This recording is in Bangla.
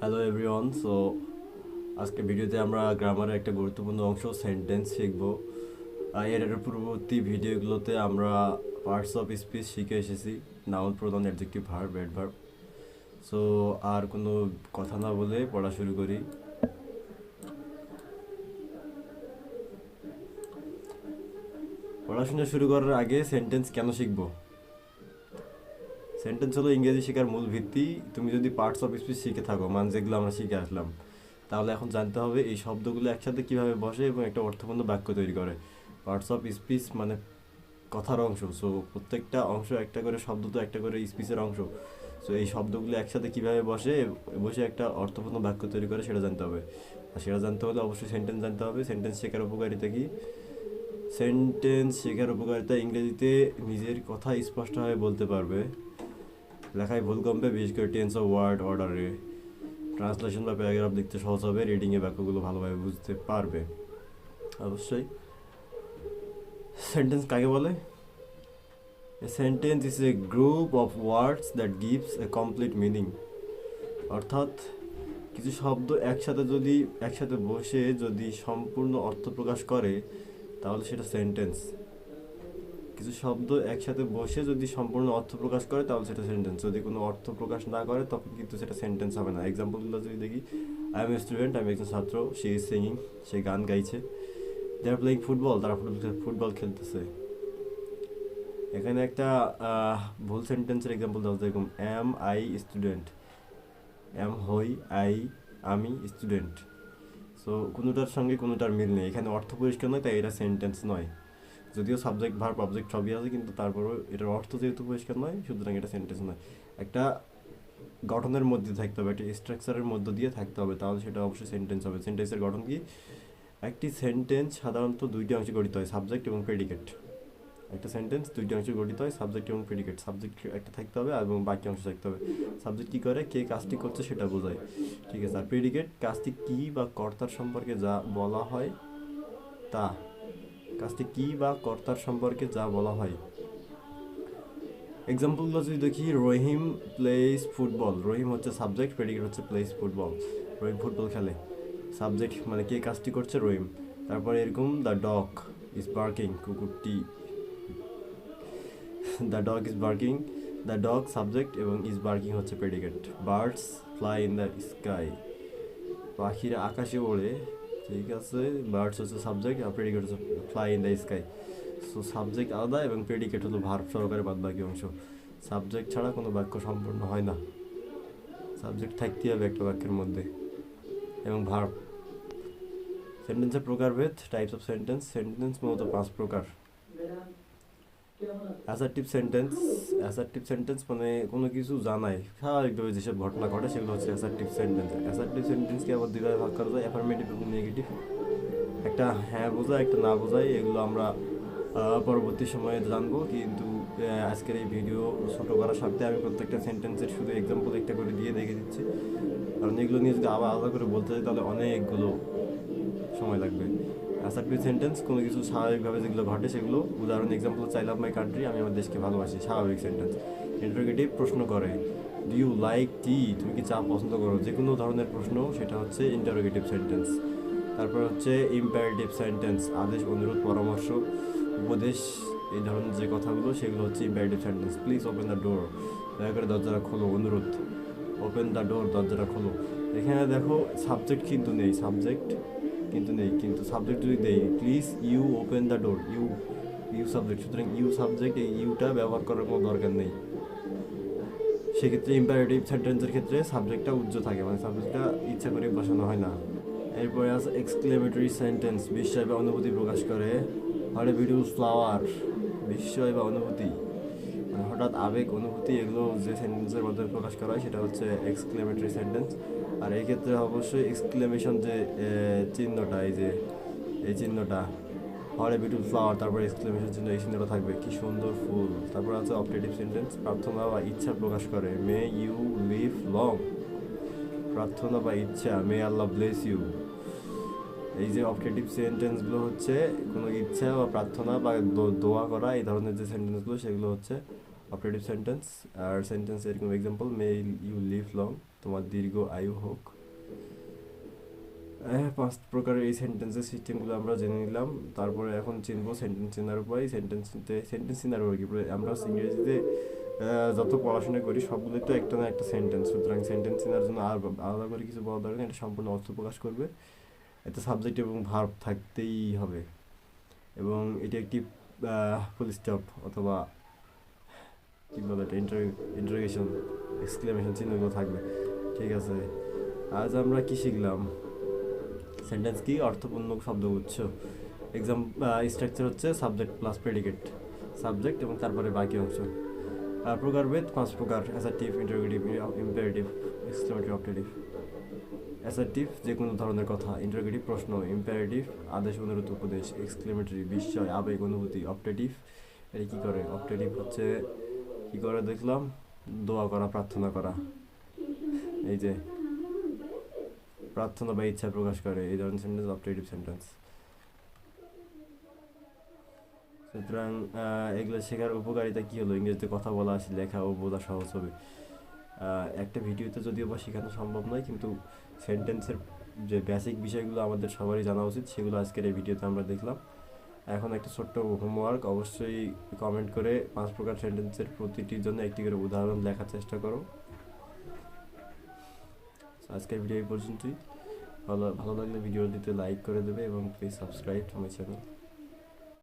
Hello everyone. সো আজকে ভিডিওতে আমরা গ্রামারের একটা গুরুত্বপূর্ণ অংশ সেন্টেন্স শিখব। এর পূর্ববর্তী ভিডিওগুলোতে আমরা পার্টস অফ স্পিচ শিখে এসেছি, noun, pronoun, adjective, verb, adverb. So আর কোনো কথা না বলে পড়া শুরু করি। পড়াশোনা শুরু করার আগে সেন্টেন্স কেন শিখব? সেন্টেন্স হলো ইংরেজি শেখার মূল ভিত্তি। তুমি যদি পার্টস অফ স্পিচ শিখে থাকো, মানে যেগুলো আমরা শিখে আসলাম, তাহলে এখন জানতে হবে এই শব্দগুলো একসাথে কিভাবে বসে এবং একটা অর্থপূর্ণ বাক্য তৈরি করে। পার্টস অফ স্পিচ মানে কথার অংশ। সো প্রত্যেকটা অংশ একটা করে শব্দ, তো একটা করে স্পিচের অংশ। সো এই শব্দগুলো একসাথে কিভাবে বসে একটা অর্থপূর্ণ বাক্য তৈরি করে সেটা জানতে হবে। আর সেটা জানতে হলে অবশ্যই সেন্টেন্স জানতে হবে। সেন্টেন্স শেখার উপকারিতা কি? সেন্টেন্স শেখার উপকারিতা ইংরেজিতে নিজের কথা স্পষ্টভাবে বলতে পারবে, লেখায় ভুল কমবে, বিশেষ করে টেন্স অফ ওয়ার্ড অর্ডারে। ট্রান্সলেশন বা প্যারাগ্রাফ লিখতে সহজ হবে, রিডিংয়ে বাক্যগুলো ভালোভাবে বুঝতে পারবে। অবশ্যই সেন্টেন্স কাকে বলে? A sentence is a group of words that gives a complete meaning. অর্থাৎ কিছু শব্দ একসাথে বসে যদি সম্পূর্ণ অর্থ প্রকাশ করে তাহলে সেটা সেন্টেন্স। কিছু শব্দ একসাথে বসে যদি সম্পূর্ণ অর্থ প্রকাশ করে তাহলে সেটা সেন্টেন্স। যদি কোনো অর্থ প্রকাশ না করে তখন কিন্তু সেটা সেন্টেন্স হবে না। এক্সাম্পলগুলো যদি দেখি, আই এম এ স্টুডেন্ট, আমি একজন ছাত্র, সে ইজ সিঙ্গিং, সে গান গাইছে, দে আর প্লেয়িং ফুটবল, তারা ফুটবল খেলতেছে। এখানে একটা ভুল সেন্টেন্সের এক্সাম্পল দাও, যেরকম এম আই স্টুডেন্ট, এম হই আই আমি স্টুডেন্ট। সো কোনোটার সঙ্গে কোনোটার মিল নেই, এখানে অর্থ পরিষ্কার নয়, তাই এটা সেন্টেন্স নয়। যদিও সাবজেক্ট ভার্ব অবজেক্ট সবই আছে, কিন্তু তারপরেও এটার অর্থ যেহেতু পরিষ্কার নয়, সুতরাং এটা সেন্টেন্স নয়। একটা গঠনের মধ্যে থাকতে হবে, একটা স্ট্রাকচারের মধ্য দিয়ে থাকতে হবে, তাহলে সেটা অবশ্যই সেন্টেন্স হবে। সেন্টেন্সের গঠন কি? একটি সেন্টেন্স সাধারণত দুইটি অংশে গঠিত হয়, সাবজেক্ট এবং প্রেডিকেট। একটা সেন্টেন্স দুইটি অংশে গঠিত হয়, সাবজেক্ট এবং প্রেডিকেট। সাবজেক্ট একটা থাকতে হবে এবং বাকি অংশ থাকতে হবে। সাবজেক্ট কী করে, কে কাজটি করছে সেটা বোঝায়, ঠিক আছে। আর প্রেডিকেট কাজটি কী বা কর্তার সম্পর্কে যা বলা হয় তা, কাজটি কী বা কর্তার সম্পর্কে যা বলা হয়। এক্সাম্পলগুলো যদি দেখি, রহিম প্লেস ফুটবল, রহিম হচ্ছে সাবজেক্ট, প্রেডিকেট হচ্ছে প্লেস ফুটবল। রহিম ফুটবল খেলে, সাবজেক্ট মানে কে কাজটি করছে, রহিম। তারপরে এরকম দ্য ডগ ইজ বার্কিং, কুকুরটি, the dog is barking, the dog subject এবং ইজ বার্কিং হচ্ছে predicate. Birds fly in the sky, পাখিরা আকাশে ওড়ে, ঠিক আছে। বার্ডস হচ্ছে সাবজেক্ট আর প্রেডিকেট হচ্ছে fly in the sky. So subject আলাদা এবং প্রেডিকেট হলো ভার্ব সহকারে বাদ বাকি অংশ। সাবজেক্ট ছাড়া কোনো বাক্য সম্পূর্ণ হয় না, সাবজেক্ট থাকতেই হবে একটা বাক্যের মধ্যে, এবং ভার্ব। সেন্টেন্সের প্রকারভেদ, টাইপস অফ সেন্টেন্স। সেন্টেন্স মূলত 5 প্রকার। অ্যাসার্টিভ সেন্টেন্স, অ্যাসার্টিভ সেন্টেন্স মানে কোনো কিছু জানায়, স্বাভাবিকভাবে যেসব ঘটনা ঘটে সেগুলো হচ্ছে অ্যাসার্টিভ সেন্টেন্স। অ্যাসার্টিভ সেন্টেন্সকে আবার দুইভাবে ভাগ করা যায়, অ্যাফার্মেটিভ এবং নেগেটিভ। একটা হ্যাঁ বোঝায়, একটা না বোঝায়। এগুলো আমরা পরবর্তী সময়ে জানবো, কিন্তু আজকের এই ভিডিও ছোটো করার স্বার্থে আমি প্রত্যেকটা সেন্টেন্সের শুধু এক্সাম্পল একটা করে দিয়ে দেখে দিচ্ছি, কারণ এগুলো নিয়ে যদি আবার আলাদা করে বলতে চাই তাহলে অনেকগুলো সময় লাগবে। অ্যাসার্টিভ সেন্টেন্স কোনো কিছু স্বাভাবিকভাবে যেগুলো ঘটে সেগুলো, উদাহরণ এক্সাম্পল, চাই লাভ মাই কান্ট্রি, আমি আমার দেশকে ভালোবাসি, স্বাভাবিক সেন্টেন্স। ইন্টারোগেটিভ, প্রশ্ন করে, ডু ইউ লাইক টি, তুমি কি চা পছন্দ করো, যে কোনো ধরনের প্রশ্ন, সেটা হচ্ছে ইন্টারোগেটিভ সেন্টেন্স। তারপর হচ্ছে ইম্পারেটিভ সেন্টেন্স, আদেশ, অনুরোধ, পরামর্শ, উপদেশ, এই ধরনের যে কথাগুলো সেগুলো হচ্ছে imperative sentence. Please open the ডোর, দয়া করে দরজাটা খোলো, অনুরোধ। ওপেন দ্য ডোর, দরজাটা খোলো। এখানে দেখো সাবজেক্ট কিন্তু নেই, কিন্তু সাবজেক্ট যদি দেই, please you open the door, you subject, সুতরাং ইউ সাবজেক্ট, এই ইউটা ব্যবহার করার কোনো দরকার নেই। সেক্ষেত্রে ইম্পারেটিভ সেন্টেন্সের ক্ষেত্রে সাবজেক্টটা উজ্জ্ব থাকে, মানে সাবজেক্টটা ইচ্ছা করে বসানো হয় না। এরপরে আছে এক্সক্লেমেটরি সেন্টেন্স, বিস্ময় বা অনুভূতি প্রকাশ করে। হোয়াট এ বিউটিফুল ফ্লাওয়ার, বিস্ময় বা অনুভূতি, মানে হঠাৎ আবেগ, অনুভূতি, এগুলো যে সেন্টেন্সের মাধ্যমে প্রকাশ করা হয় সেটা হচ্ছে এক্সক্লেমেটরি সেন্টেন্স। আর এই ক্ষেত্রে অবশ্যই এক্সক্লেমেশন যে চিহ্নটা, এই চিহ্নটা, হোয়াট এ বিউটিফুল ফ্লাওয়ার, তারপরে এক্সক্লেমেশন চিহ্ন, এই চিহ্নটা থাকবে, কি সুন্দর ফুল। তারপর আছে অপটেটিভ সেন্টেন্স, প্রার্থনা বা ইচ্ছা প্রকাশ করে, মে ইউ লিভ লং, প্রার্থনা বা ইচ্ছা, মে আল্লাহ ব্লেস ইউ। এই যে অপটেটিভ সেন্টেন্সগুলো হচ্ছে কোনো ইচ্ছা বা প্রার্থনা বা দোয়া করা, এই ধরনের যে সেন্টেন্সগুলো সেগুলো হচ্ছে অপটেটিভ সেন্টেন্স। আর সেন্টেন্স এরকম example, may you live long, তোমার দীর্ঘ আয়ু হোক। 5 প্রকারের এই সেন্টেন্সের সিস্টেমগুলো আমরা জেনে নিলাম। তারপরে এখন চিনবো সেন্টেন্স চেনার উপায়। সেন্টেন্স চেনার উপায় কি, আমরা ইংরেজিতে যত পড়াশোনা করি সবগুলোই তো একটা না একটা সেন্টেন্স, সুতরাং সেন্টেন্স চেনার জন্য আর আলাদা করে কিছু বলা দরকার নেই, এটা সম্পূর্ণ অর্থ প্রকাশ করবে। এতে সাবজেক্ট এবং ভার্ব থাকতেই হবে, এবং এটি একটি ফুল স্টপ অথবা কী বলে এটা, ইন্টারোগেশন, এক্সক্লেমেশন চিহ্নগুলো থাকবে। ঠিক আছে, আজ আমরা কি শিখলাম? সেন্টেন্স কি, অর্থপূর্ণ শব্দগুচ্ছ। এক্সাম স্ট্রাকচার হচ্ছে সাবজেক্ট প্লাস প্রেডিকেট, সাবজেক্ট এবং তারপরে বাকি অংশ। প্রকারভেদ 5 প্রকার: assertive, interrogative, imperative, exclamatory, optative. Assertive যে কোনো ধরনের কথা, ইন্টারোগেটিভ প্রশ্ন, ইম্পারেটিভ আদেশ অনুরোধ উপদেশ, এক্সক্লেমেটরি বিস্ময় আবেগ অনুভূতি, অপটেটিভ এটা কী করে, অপটেটিভ হচ্ছে কী করে দেখলাম, দোয়া করা, প্রার্থনা করা, এই যে প্রার্থনা বা ইচ্ছা প্রকাশ করে, এই ধরনের সেন্টেন্স অপটেটিভ সেন্টেন্স। সুতরাং এগুলো শেখার উপকারিতা কী হলো, ইংরেজিতে কথা বলা আসে, লেখা ও বোঝা সহজ হবে। একটা ভিডিওতে যদিও বা শেখানো সম্ভব নয়, কিন্তু সেন্টেন্সের যে বেসিক বিষয়গুলো আমাদের সবারই জানা উচিত, সেগুলো আজকের এই ভিডিওতে আমরা দেখলাম। এখন একটা ছোট্ট হোমওয়ার্ক, অবশ্যই কমেন্ট করে 5 প্রকার সেন্টেন্সের প্রতিটির জন্য একটি করে উদাহরণ লেখার চেষ্টা করো। আজকের ভিডিও এই পর্যন্তই। ভালো লাগলে ভিডিওটিতে লাইক করে দেবে এবং please subscribe to my channel.